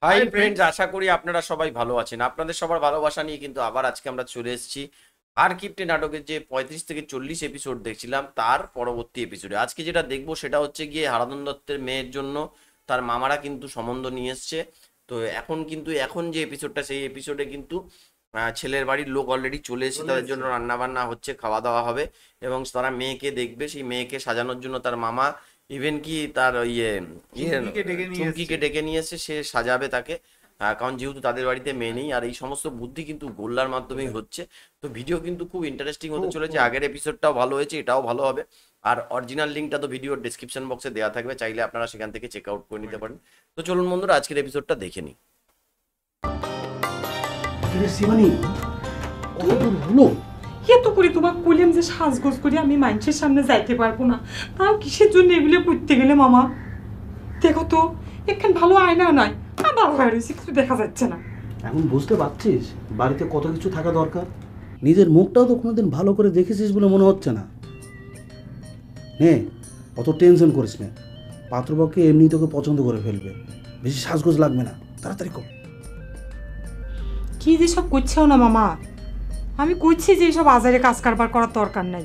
Hi friends, আশা করি আপনারা সবাই ভালো আছেন। আপনাদের সবার ভালোবাসা নিয়ে কিন্তু আবার আজকে আমরা চলে এসেছি আর কিপ্টে নাটকের যে 35 থেকে 40 এপিসোড দেখছিলাম তার পরবর্তী এপিসোডে। আজকে যেটা দেখবো সেটা হচ্ছে গিয়ে হারাধন দত্তের মেয়ের জন্য তার মামারা কিন্তু সম্বন্ধ নিয়ে এসছে। তো এখন যে এপিসোডটা, সেই এপিসোডে কিন্তু ছেলের বাড়ির লোক অলরেডি চলে এসেছে, তাদের জন্য রান্না বান্না হচ্ছে, খাওয়া দাওয়া হবে এবং তারা মেয়েকে দেখবে। সেই মেয়েকে সাজানোর জন্য তার মামা ইভেন কি তার চুমকিকে ডেকে নিয়ে এসে সে সাজাবে তাকে। কারণ যেহেতু তাদের বাড়িতে মেয়ে নেই, আর এই সমস্ত বুদ্ধি কিন্তু গোল্লার মাধ্যমেই হচ্ছে। তো ভিডিও কিন্তু খুব ইন্টারেস্টিং হতে চলেছে। আগের এপিসোডটাও ভালো হয়েছে, এটাও ভালো হবে। আর অরিজিনাল লিঙ্কটা তো ভিডিওর ডিসক্রিপশন বক্সে দেওয়া থাকবে, চাইলে আপনারা সেখান থেকে চেক আউট করে নিতে পারেন। তো চলুন বন্ধুরা, আজকের এপিসোডটা দেখে নিই। শিবানী, কতদূর হলো? এত করে তোমার কইলাম যে সাজগোজ করে আমি মানুষের সামনে যাইতে পারবো না, তাও কিসের জন্য এগুলো করতে গেলে মামা? দেখো তো, একখান ভালো আয়না নয়, আবার হয়ে রয়েছে, কিছু দেখা যাচ্ছে না। এখন বুঝতে পারছিস বাড়িতে কত কিছু থাকা দরকার। নিজের মুখটাও তো কোনোদিন ভালো করে দেখেছিস বলে মনে হচ্ছে না। নে, অত টেনশন করিস না। পাত্রপক্ষে এমনি তোকে পছন্দ করে ফেলবে, বেশি সাজগোজ লাগবে না, তাড়াতাড়ি কর। কি যে সব করছেও না মামা, আমি কইছি যে এইসব বাজারে কাজ কারবার করার দরকার নাই।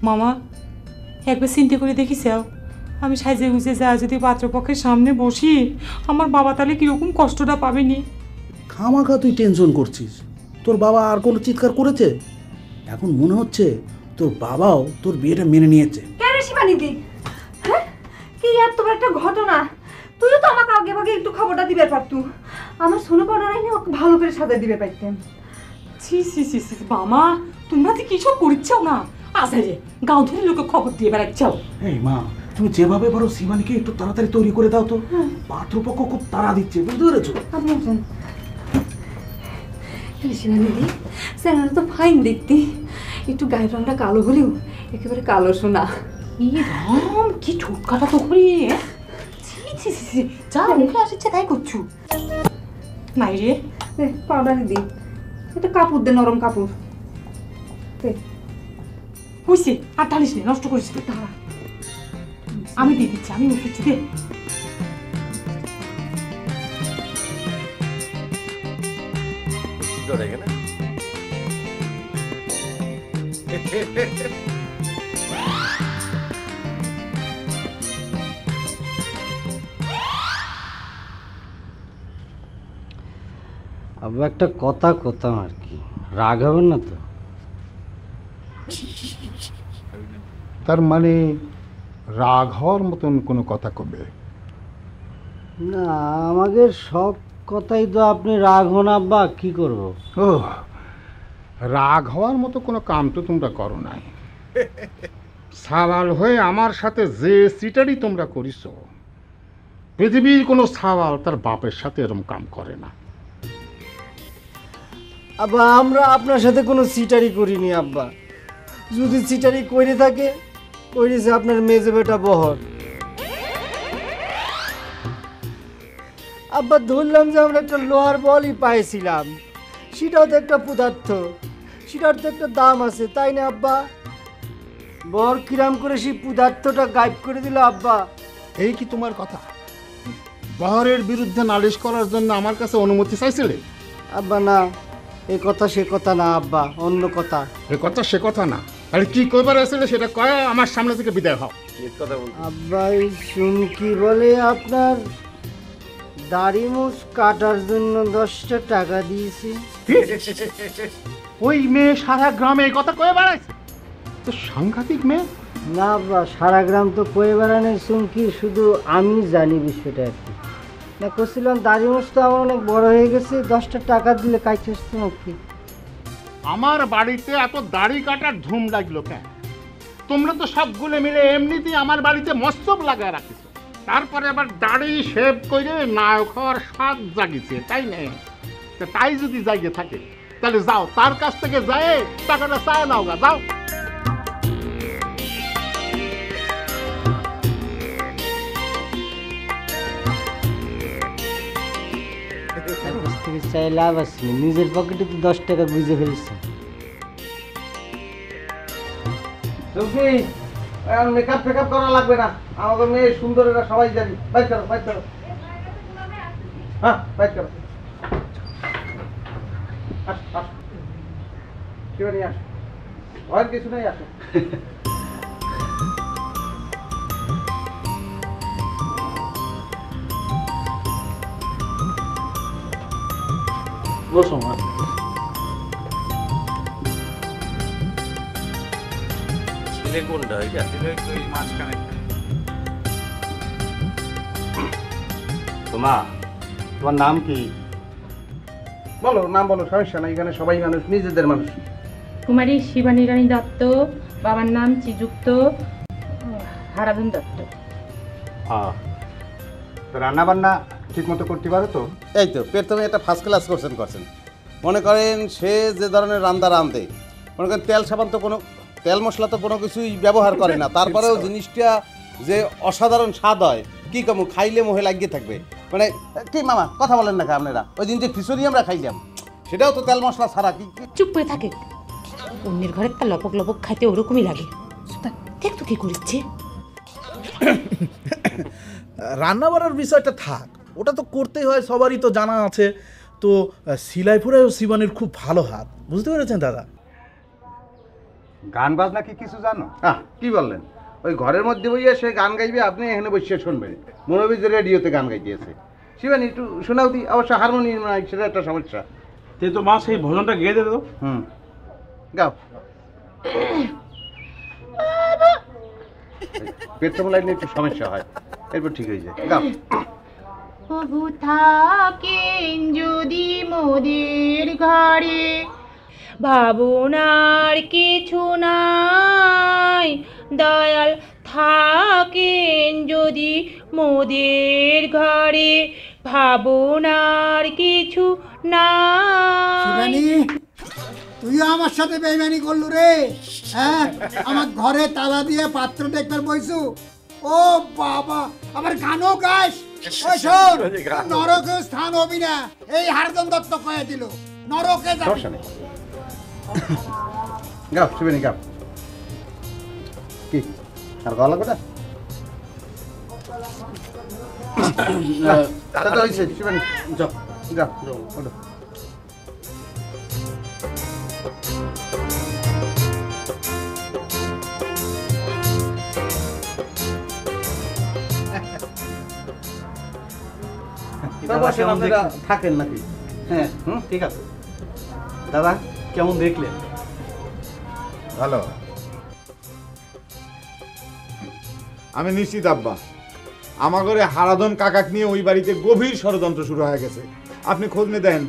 মামা একবার চিন্তা করে দেখিসাও, আমি সাজে গুজে যা যদি পাত্রপক্ষের সামনে বসি, আমার বাবা তাহলে কিরকম কষ্টটা পাবেনি। খামাখা তুই টেনশন করছিস। তোর বাবা আর কোনো চিৎকার করেছে? এখন মনে হচ্ছে তোর বাবাও তোর বিয়েটা মেনে নিয়েছে। কেন শিবানীদি? হ্যাঁ, কি এত বড় একটা ঘটনা! তুইও তো আমাকে আগে ভাগে একটু খবরটা দিবে পারতু। আমার সোনো পাউডার আইনে ওকে ভালো করে সাজাই দিবে পারতেন। ছি ছি ছি ছি মামা, তোমরা যে কিসব করছাও না, আসারে গাঁও ধরে লোকে খবর দিয়ে বেড়াচ্ছাও। এই মা, তুমি যেভাবে পারো শিবানীকে একটু তাড়াতাড়ি তৈরি করে দাও তো। পাত্রপক্ষ খুব তাড়া দিচ্ছে, বুঝতে পেরেছো? আপনি আসেন। শিবানীদি, স্যাংরাটা তো ফাইন দেখতে, একটু গায়ের রংটা কালো হলেও একেবারে কালো সোনা। ই রাম, কি ঠোটকাটা তো করি! ছি ছি ছি ছি, যা মুখে আসছে তাই করছু। নাই রে, পাউডারই দিই, একটা কাপড় দে, নরম কাপড়। হইছে, আর ঢালিস নে, নষ্ট করিস না। আমি দিয়ে দিচ্ছি, আমি মুখে দে। আবার একটা কথা করতাম আর কি, রাগ হবেন না তো? তার মানে রাগ হওয়ার মতন কোনো কথা কবে? না, আমাদের সব কথাই তো আপনি রাগ হন আব্বা, কি করব? ও, রাগ হওয়ার মতো কোনো কাম তো তোমরা করো নাই। সাওয়াল হয়ে আমার সাথে যে সিটারি তোমরা করিস, পৃথিবীর কোনো সাওয়াল তার বাপের সাথে এরকম কাম করে না। আব্বা, আমরা আপনার সাথে কোনো সিটারি করিনি আব্বা। যদি সিটারি করে থাকে, করেছে আপনার মেজে বেটা বহর। আব্বা, ধরলাম যে আমরা একটা লোহার বলই পাইছিলাম, সেটাও তো একটা পদার্থ, সেটার তো একটা দাম আছে, তাই না আব্বা? বর কিরাম করে সেই পদার্থটা গায়েব করে দিল আব্বা। এই কি তোমার কথা? বহরের বিরুদ্ধে নালিশ করার জন্য আমার কাছে অনুমতি চাইছিলে? আব্বা না, এ কথা সে কথা না আব্বা, অন্য কথা। এ কথা সে কথা না, আরে কি কইবার আসলে সেটা কয়, আমার সামনে থেকে বিদায় হও। আব্বা, এই চুমকি বলে আপনার দাড়ি মুছ কাটার জন্য 10টা টাকা দিয়েছি। ওই মেয়ে সারা গ্রামে এই কথা কয়ে বেড়াইছে? তো সাংঘাতিক মেয়ে। না আব্বা, সারা গ্রাম তো কয়ে বেড়ানোর চুমকি, শুধু আমি জানি বিষয়টা আর কি। না করছিলাম দাড়ি মুছ তো আমার অনেক বড় হয়ে গেছে, 10টা টাকা দিলে কাইতে আসতো নাকি? আমার বাড়িতে এত দাড়ি কাটার ধুম লাগলো কেন? তোমরা তো সবগুলো মিলে এমনিতেই আমার বাড়িতে মস্তব লাগায় রাখিস, তারপরে আবার দাড়ি শেভ করে নায়ক হওয়ার স্বাদ জাগিছে, তাই না? তাই যদি জায়গা থাকে তাহলে যাও, তার কাছ থেকে যায় টাকাটা চায় নাও গা, যাও। চাই লাভ আছে, নিজের পকেটে তো 10 টাকা বুঝে ফেলছে। মেকআপ ফেকআপ করা লাগবে না, আমাদের মেয়ে সুন্দর, সবাই জানি। বাইর করো, বাইর করো। হ্যাঁ বাইক করো, আস আস, শিবানী আস, ভয়ের কিছু নেই, আসো। বসো মা। ছেলে কোনটা এটা? মা, তোমার নাম কি? বলো নাম বলো, সমস্যা নাই, এখানে সবাই মানুষ, নিজেদের মানুষ। কুমারী শিবানী রানী দত্ত, বাবার নাম শ্রীযুক্ত হারাধন দত্ত। হ্যাঁ, তো রান্না বান্না ঠিক মতো করতে পারো তো? এই তো প্রথমে একটা ফার্স্ট ক্লাস করছেন। মনে করেন সে যে ধরনের রান্ধে, মনে করেন তেল সাবান তো কোনো, তেল মশলা তো কোনো কিছুই ব্যবহার করে না, তারপরেও জিনিসটা যে অসাধারণ স্বাদ হয়, কি কমু খাইলে মোহে লাগিয়ে থাকবে। মানে কি মামা কথা বলেন না আপনারা? ওই দিন যে খিচুড়ি আমরা খাইলাম, সেটাও তো তেল মশলা ছাড়া। কি চুপ করে থাকে, অন্যের ঘরে তার লপক লপক খাইতে ওরকমই লাগে। দেখ তো কি করিচ্ছে। রান্না বাড়ার বিষয়টা থাক, ওটা তো করতেই হয়, সবারই তো জানা আছে। তো সিলাইপুরেও শিবানীর খুব ভালো হাত, বুঝতে পেরেছেন দাদা? গান বাজনা কি কিছু জানো? কি বললেন? ওই ঘরের মধ্যে বইয়া সে গান গাইবে, আপনি এখানে বসে শুনবেন। মনে হবে যে রেডিওতে গান গাইতেছে। শিবানী একটু শোনাও দি, অবশ্য হারমোনিয়াম নাই, সেটা একটা সমস্যা। তে তো মা সেই ভজনটা গেয়ে দে তো। গাও। পেট্রোল লাইনে একটু সমস্যা হয়, এরপর ঠিক হয়ে যায়। গাও। প্রভু থাকেন যদি মোদের ঘরে, ভাবনার কিছু নাই, দয়াল থাকেন যদি মোদের ঘরে, ভাবনার কিছু নাই। তুইও আমার সাথে বেইমানি করলু রে, হ্যাঁ? আমার ঘরে তালা দিয়ে পাত্র দেখবার বইছু। ও বাবা, আবার গানও গাইস? ওই শোন, নরকে স্থান হবি না, এই হারদম দত্ত কয়ে দিল, নরকে যাবি। সমস্যা নেই, গাও শিবানী গাও। কি আর গলা কোটা হয়েছে? শিবানী যাও, গাও, ওঠো। থাকেন নাকি? হ্যাঁ, ঠিক আছে। দাদা কেমন দেখলেন? ভালো। আমি নিশ্চিত আব্বা, আমার ঘরে হারাধন কাকাক নিয়ে ওই বাড়িতে গভীর ষড়যন্ত্র শুরু হয়ে গেছে। আপনি খোঁজ নিয়ে দেন,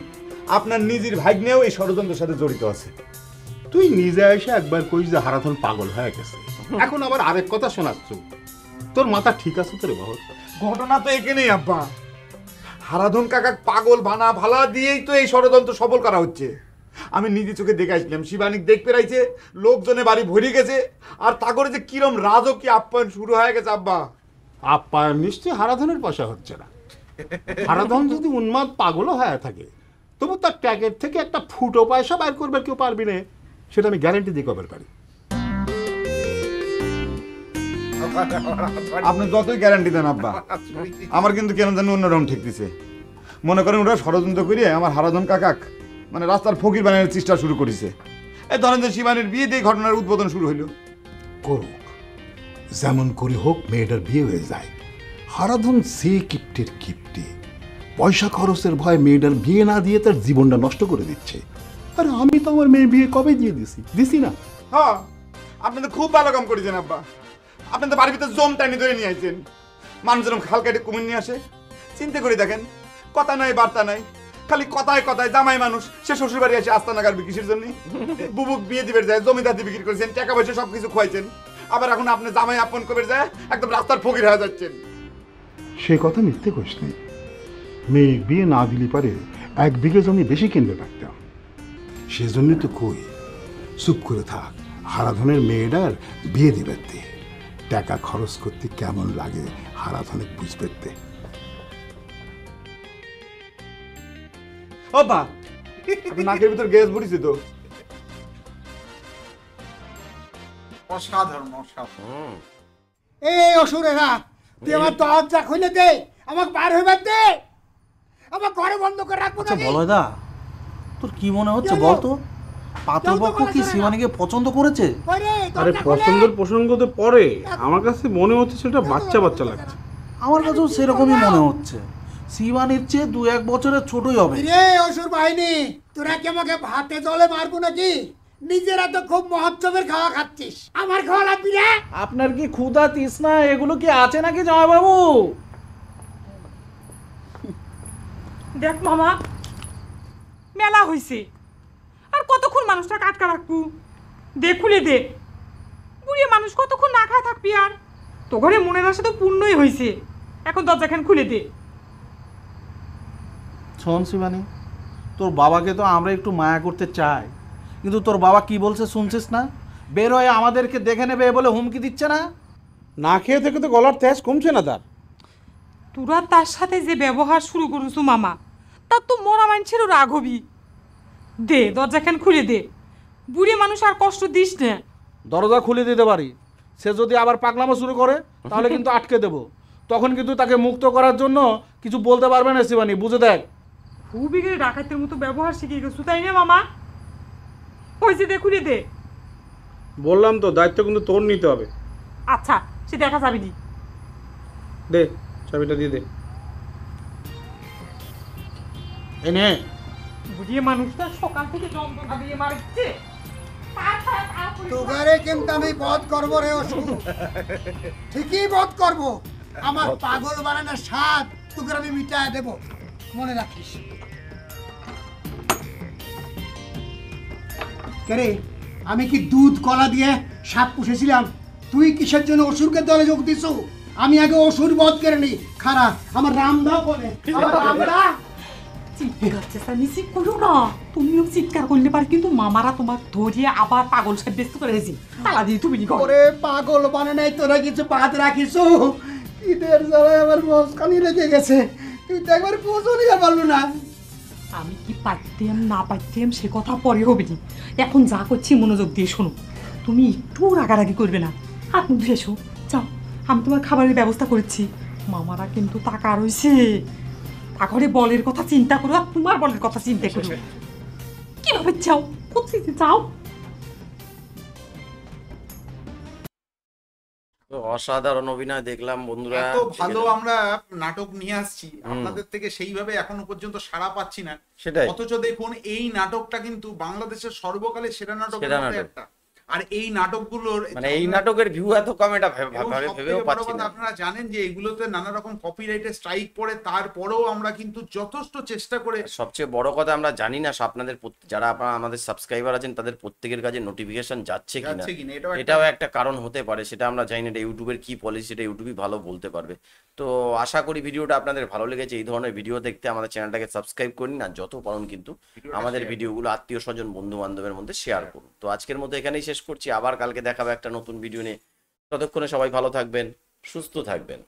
আপনার নিজের ভাগ্নেও এই ষড়যন্ত্রের সাথে জড়িত আছে। তুই নিজে এসে একবার কইস যে হারাধন পাগল হয়ে গেছে, এখন আবার আরেক কথা শোনাচ্ছ। তোর মাথা ঠিক আছে তো রে বাবা? ঘটনা তো এখানেই আব্বা, হারাধন কাকাক পাগল বানা ভালা দিয়েই তো এই ষড়যন্ত্র সফল করা হচ্ছে। আমি নিজে চোখে দেখে আসলাম, শিবানীক দেখতে রাইছে, লোকজনে বাড়ি ভরে গেছে, আর তা করে যে কিরম রাজকীয় আপ্যায়ন শুরু হয়ে গেছে আব্বা। আপ্যায়ন নিশ্চয় হারাধনের পয়সা হচ্ছে না। হারাধন যদি উন্মাদ পাগলও হয়ে থাকে, তবু তার ট্যাগের থেকে একটা ফুটো পয়সা বাইর করবে কেউ পারবি না, সেটা আমি গ্যারেন্টি দিয়ে কবে পারি। আপনি যতই গ্যারান্টি দেন আব্বা, আমার কিন্তু কেন জানি অন্যরকম ঠিক দিছে। মনে করেন ওরা ষড়যন্ত্র করিয়ে আমার হারাধন কাকাক মানে রাস্তার ফকির বানানোর চেষ্টা শুরু করেছে। এই ধরেন যে শিবানীর বিয়ে দিয়ে ঘটনার উদ্বোধন শুরু হইল। করুক, যেমন করে হোক মেয়েটার বিয়ে হয়ে যায়। হারাধন সে কিপ্টের কিপ্টে, পয়সা খরচের ভয় মেয়েটার বিয়ে না দিয়ে তার জীবনটা নষ্ট করে দিচ্ছে। আরে আমি তো আমার মেয়ে বিয়ে কবে দিয়ে দিছি না? হ্যাঁ, আপনি তো খুব ভালো কাম করেছেন আব্বা। আপনি তো বাড়ির ভিতরে জম টানি ধরে নিয়ে আসছেন। মানুষ যেরকম খাল কেটে কুমির নিয়ে আসে, চিন্তা করে দেখেন, কথা নাই বার্তা নাই, খালি কথায় কথায় জামাই মানুষ, সে শ্বশুর বাড়ি আসে আস্তানা গাড়বি কিসের জন্য? বুবুক বিয়ে দিবে যায়, জমিদারি বিক্রি করেছেন, টাকা পয়সা সবকিছু খোয়াইছেন, আবার এখন আপনি জামাই আপন করবে যায় একদম রাস্তার ফকির হয়ে যাচ্ছেন। সে কথা মিথ্যে কইস নেই। মেয়ে বিয়ে না দিলে পারে 1 বিঘে জমি বেশি কিনবে পারতাম। সেজন্যই তো কই চুপ করে থাক, হারাধনের মেয়েটার বিয়ে দিবে, টাকা খরচ করতে কেমন লাগে হারাধনে বুঝবে। ও বা, আপনি নাকের ভিতর গ্যাস ভরিছে তো। অসাধারণ অসাধারণ। এই অসুরেরা, তুই আমার দরজা খুলে দে, আমাকে বার হইবার দে। আমার ঘরে বন্ধ করে রাখবো আচ্ছা নাকি? বলয়দা, তোর কি মনে হচ্ছে বল তো, পাত্রপক্ষ কি শিবানীকে পছন্দ করেছে? আরে পছন্দের প্রসঙ্গ তো পরে, আমার কাছে মনে হচ্ছে সেটা বাচ্চা বাচ্চা লাগছে। আমার কাছেও সেরকমই মনে হচ্ছে, শিবানীর চেয়ে 2-1 বছরের ছোটই হবে। রে অসুর বাহিনী, তোরা কি আমাকে ভাতে জলে মারবো নাকি? নিজেরা তো খুব মহোৎসবের খাওয়া খাচ্ছিস, আমার খাওয়া লাগবি রে? আপনার কি ক্ষুধা তৃষ্ণা এগুলো কি আছে নাকি জামাইবাবু? দেখ মামা, মেলা হইছে, আর কতক্ষণ মানুষটা কাটকা রাখবো? দে, খুলে দে। বুড়িয়ে মানুষ কতক্ষণ না খায় থাকবি? আর তো ঘরে মনের আশা তো পূর্ণই হয়েছে, এখন দরজাখান খুলে দে। শোন শিবানী, তোর বাবাকে তো আমরা একটু মায়া করতে চাই, কিন্তু তোর বাবা কি বলছে শুনছিস না? বের হয়ে আমাদেরকে দেখে নেবে বলে হুমকি দিচ্ছে না? না খেয়ে থেকে তো গলার তেজ কমছে না তার। তোরা তার সাথে যে ব্যবহার শুরু করেছো মামা, তার তো মরা মানুষেরও রাগ হবি। দে, দরজাখান খুলে দে, বুড়ি মানুষ আর কষ্ট দিস না। দরজা খুলে দিতে পারি, সে যদি আবার পাগলামো শুরু করে তাহলে কিন্তু আটকে দেব, তখন কিন্তু তাকে মুক্ত করার জন্য কিছু বলতে পারবে না শিবানী, বুঝে দেখ। খুবই করে ডাকাতের মতো ব্যবহার শিখিয়ে গেছো, তাই না মামা? হয়েছে, দে, খুলে দে। বললাম তো, দায়িত্ব কিন্তু তোর নিতে হবে। আচ্ছা, সে দেখা যাবে নি। দে, চাবিটা দিয়ে দে। এনে বুড়িয়ে মানুষটা সকাল থেকে যন্ত্রণা দিয়ে মারছে। তোগারে কিন্তু আমি বধ করবো রে অসুর, ঠিকই বধ করবো। আমার পাগল বানানোর স্বাদ তোকে আমি মিটায় দেব, মনে রাখিস। কে আমি কি দুধ কলা দিয়ে সাপ পুষেছিলাম? তুই কিসের জন্য অসুরকে দলে যোগ দিছ? আমি আগে অসুর বধ করে নি। খারা আমার রামদা বলে, আমার রামদা চিৎকার মিছিল করো না, তুমিও চিৎকার করলে পারে, কিন্তু মামারা তোমার ধরিয়ে আবার পাগল সাব্যস্ত করেছি। তালা দিয়ে তুমি ওরে পাগল বানে নাই, তোরা কিছু বাদ রাখিস। ঈদের জ্বালায় আমার মস্কানি লেগে গেছে, তুই তো একবার পৌঁছও নিতে পারলো না। আমি কি পাইতাম না পাইতাম সে কথা পরে হবে নি, এখন যা করছি মনোযোগ দিয়ে শোনো। তুমি একটু রাগারাগি করবে না, হাত মুখ ধুয়ে এসো, যাও। আমি তোমার খাবারের ব্যবস্থা করেছি। মামারা কিন্তু টাকা রয়েছে, তারপরে বলের কথা চিন্তা করো, আর তোমার বলের কথা চিন্তা করো। কিভাবে যাও, কোথায় যাও? তো অসাধারণ অভিনয় দেখলাম বন্ধুরা। এত ভালো আমরা নাটক নিয়ে আসছি, আপনাদের থেকে সেইভাবে এখনো পর্যন্ত সাড়া পাচ্ছি না। সেটাই। অথচ দেখুন এই নাটকটা কিন্তু বাংলাদেশের সর্বকালের সেরা নাটকের মধ্যে একটা। আর এই নাটকগুলোর মানে এই নাটকের ভিউ এত কম, এটা ভেবেও পাচ্ছি না। আপনারা জানেন যে এগুলোতে নানা রকম কপিরাইটের স্ট্রাইক পড়ে, তারপরেও আমরা কিন্তু যথেষ্ট চেষ্টা করে। সবচেয়ে বড় কথা আমরা জানি না আপনাদের যারা আপনারা আমাদের সাবস্ক্রাইবার আছেন তাদের প্রত্যেকের কাছে নোটিফিকেশন যাচ্ছে কিনা, এটাও একটা কারণ হতে পারে। সেটা আমরা জানি না, এটা ইউটিউবের কি পলিসি, এটা ইউটিউবই ভালো বলতে পারবে। তো আশা করি ভিডিওটা আপনাদের ভালো লেগেছে। এই ধরনের ভিডিও দেখতে আমাদের চ্যানেলটাকে সাবস্ক্রাইব করুন, না যত পারেন কিন্তু আমাদের ভিডিওগুলো আত্মীয় স্বজন বন্ধু বান্ধবের মধ্যে শেয়ার করুন। তো আজকের মতো এখানেই শেষ করছি, আবার কালকে দেখাবে একটা নতুন ভিডিও নিয়ে। ততক্ষণে সবাই ভালো থাকবেন, সুস্থ থাকবেন।